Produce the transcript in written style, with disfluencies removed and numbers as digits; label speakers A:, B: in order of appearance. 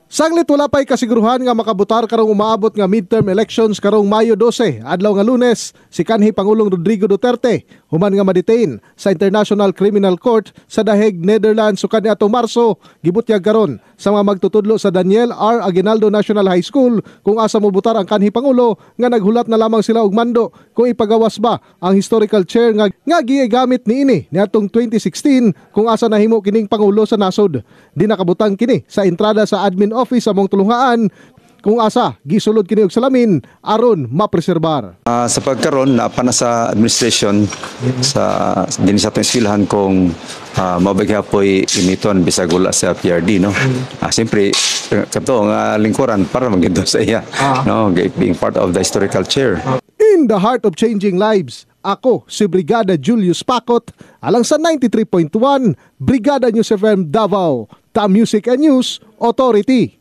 A: Saglit wala pa'y kasiguruhan nga makabutar karong umaabot nga midterm elections karong Mayo 12, adlaw nga Lunes, si kanhi Pangulong Rodrigo Duterte human nga ma-detain sa International Criminal Court sa The Hague, Netherlands so kaniadtong Marso, gibutyag karon sa mga magtutudlo sa Daniel R. Aguinaldo National High School kung asa mo butar ang kanhi Pangulo nga naghulat na lamang sila og mando kung ipagawas ba ang historical chair nga gigamit niini niadtong 2016 kung asa nahimo kining Pangulo sa nasod. Di nakabutang kini sa entrada sa admin office among tulungaan kung asa gisulod kini og salamin aron mapreserbar.
B: Sa pagkaron na sa administration sa dinhi sa atong eskwelahan kung mabagyapoy imiton bisag wala sa PRD no. Siyempre kato nga lingkuran para magendo sa iya no, being part of the historical chair.
A: In the heart of changing lives, ako si Brigada Julius Pacot alang sa 93.1 Brigada News FM Davao, the Music and News Authority.